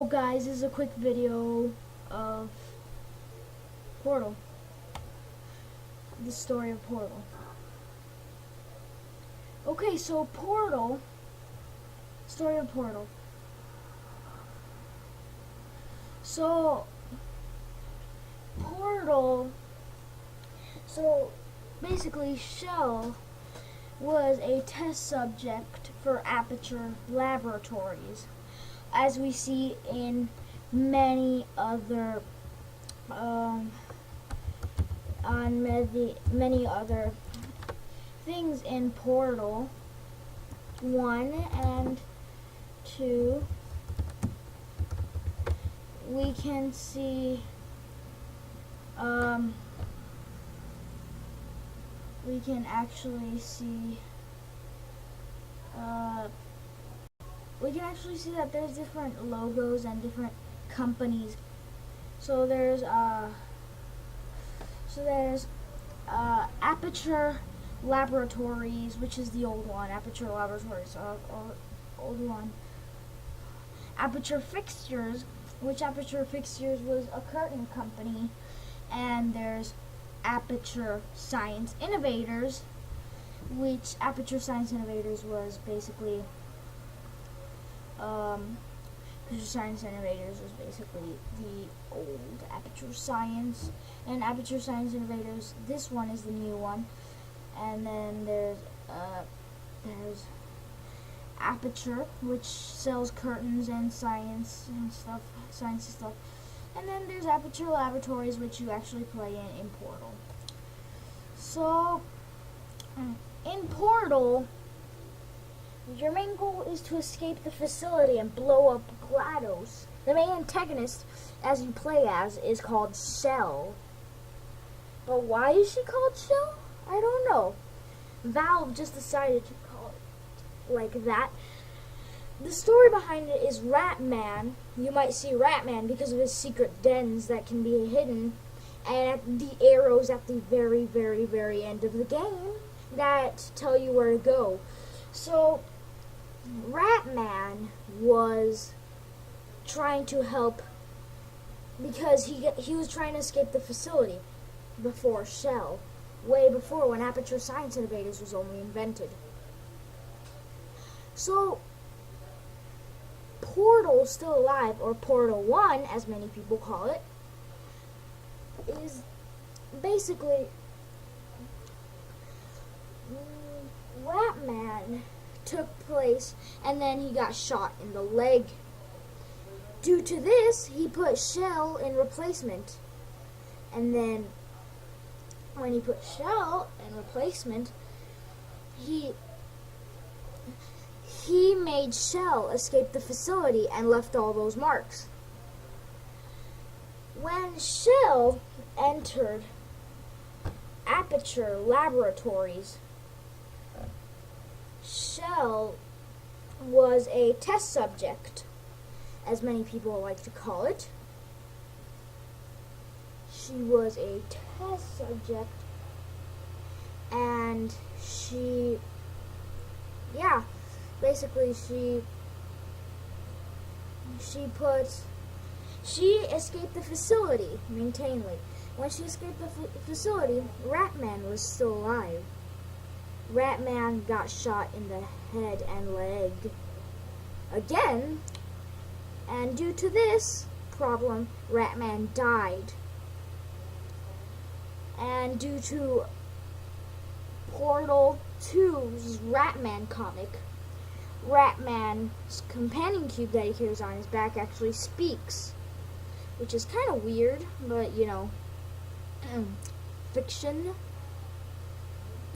Guys, this is a quick video of Portal, the story of Portal. Okay, so Portal, story of Portal. So, Portal, so basically Shell was a test subject for Aperture Laboratories, as we see in many other many other things in Portal 1 and 2. We can see we can actually see that there's different logos and different companies. So there's Aperture Laboratories, which is the old one. Aperture Laboratories, old one. Aperture Fixtures, which Aperture Fixtures was a curtain company, and there's Aperture Science Innovators, which Aperture Science Innovators was basically Aperture Science Innovators was basically the old Aperture Science, and Aperture Science Innovators, this one is the new one. And then there's Aperture, which sells curtains and science and stuff. And then there's Aperture Laboratories, which you actually play in Portal. So, in Portal, your main goal is to escape the facility and blow up GLaDOS. The main antagonist, as you play as, is called Shell. But why is she called Shell? I don't know. Valve just decided to call it like that. The story behind it is Ratman. You might see Ratman because of his secret dens that can be hidden, and the arrows at the very, very, very end of the game that tell you where to go. So, Ratman was trying to help because he was trying to escape the facility before Shell, way before, when Aperture Science Innovators was only invented. So, Portal Still Alive, or Portal 1, as many people call it, is basically Ratman took place, and then he got shot in the leg. Due to this, he put Shell in replacement. And then, when he put Shell in replacement, he made Shell escape the facility and left all those marks. When Shell entered Aperture Laboratories, Shell was a test subject, as many people like to call it. She was a test subject, and she escaped the facility maintainly. When she escaped the facility, Ratman was still alive. Ratman got shot in the head and leg again, and due to this problem, Ratman died. And due to Portal 2's Ratman comic, Ratman's companion cube that he carries on his back actually speaks, which is kind of weird, but you know, fiction.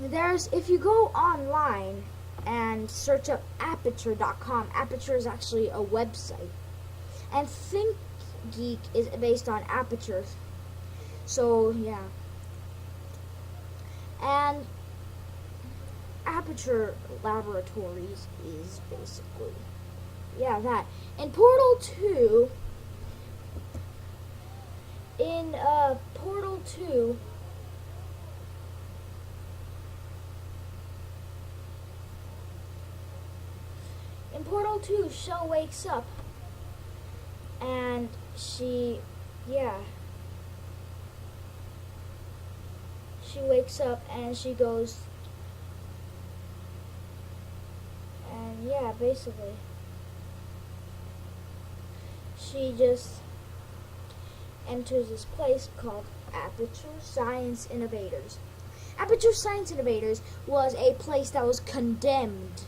If you go online and search up Aperture.com, Aperture is actually a website, and ThinkGeek is based on Aperture. So yeah, and Aperture Laboratories is basically that. In Portal 2, In Portal 2, Shell wakes up yeah, she wakes up and she goes, and yeah, basically, she just enters this place called Aperture Science Innovators. Aperture Science Innovators was a place that was condemned.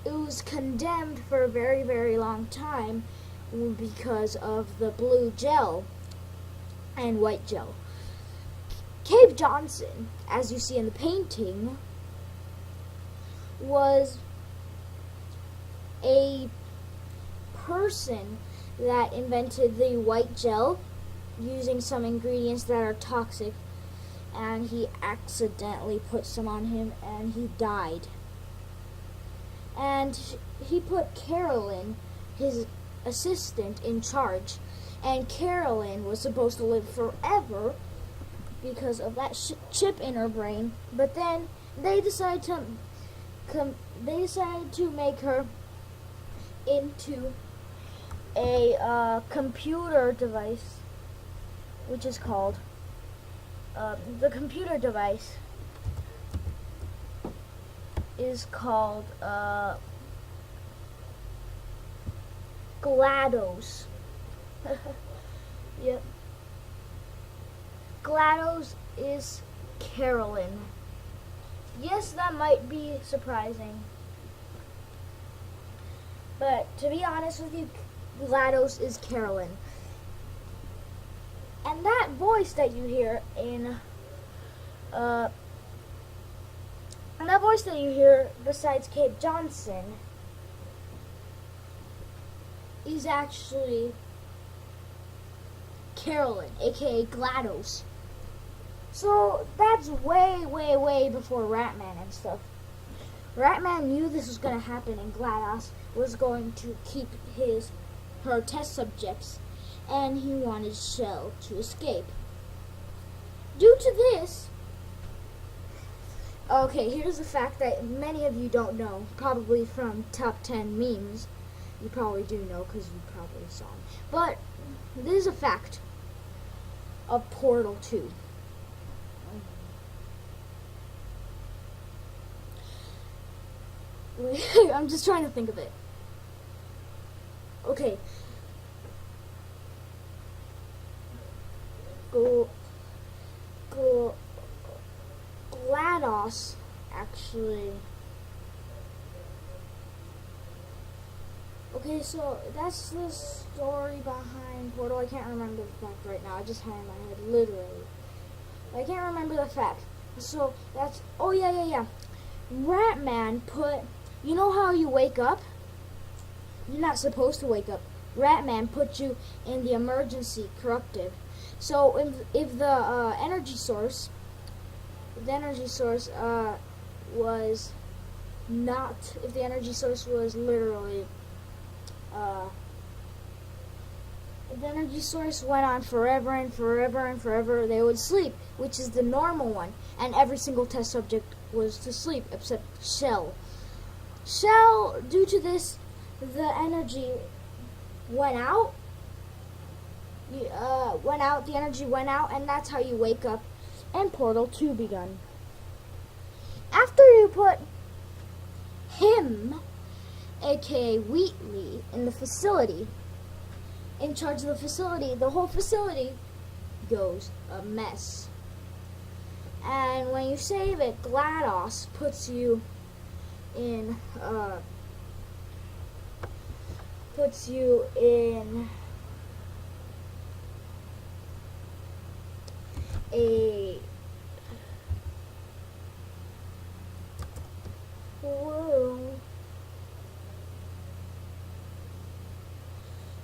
It was condemned for a very, very long time because of the blue gel and white gel. Cave Johnson, as you see in the painting, was a person that invented the white gel using some ingredients that are toxic, and he accidentally put some on him and he died. And he put Carolyn, his assistant, in charge, and Carolyn was supposed to live forever because of that chip in her brain. But then they decided to make her into a computer device, which is called the computer device is called GLaDOS. Yep. GLaDOS is Carolyn. Yes, that might be surprising. But to be honest with you, GLaDOS is Carolyn. And that voice that you hear besides Cave Johnson is actually Carolyn, aka GLaDOS. So that's way, way, way before Ratman and stuff. Ratman knew this was going to happen, and GLaDOS was going to keep her test subjects, and he wanted Shell to escape. Due to this, okay, here's a fact that many of you don't know, probably from top 10 memes. You probably do know because you probably saw them. But this is a fact of Portal 2. I'm just trying to think of it. Okay. GLaDOS actually. Okay, so that's the story behind Portal. I can't remember the fact right now. I just had it in my head, literally. I can't remember the fact. So that's. Oh yeah. Ratman put. You know how you wake up? You're not supposed to wake up. Ratman put you in the emergency corruptive. So if the energy source was not, if the energy source was literally, if the energy source went on forever and forever and forever, they would sleep, which is the normal one. And every single test subject was to sleep except Shell. Shell, due to this, the energy went out. The energy went out, and that's how you wake up, and Portal 2 begun. After you put him, aka Wheatley, in the facility, in charge of the facility, the whole facility goes a mess. And when you save it, GLaDOS puts you in a room.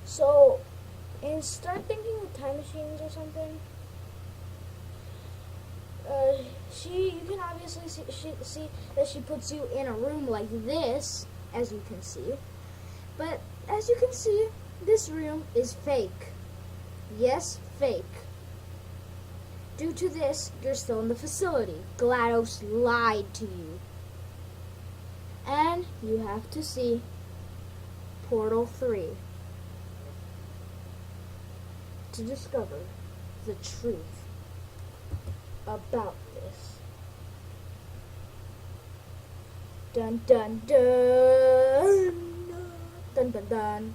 So, and start thinking of time machines or something. You can obviously see that she puts you in a room like this, as you can see. But as you can see, this room is fake. Yes, fake. Due to this, you're still in the facility. GLaDOS lied to you. And you have to see Portal 3. to discover the truth about this. Dun dun dun. Dun dun dun.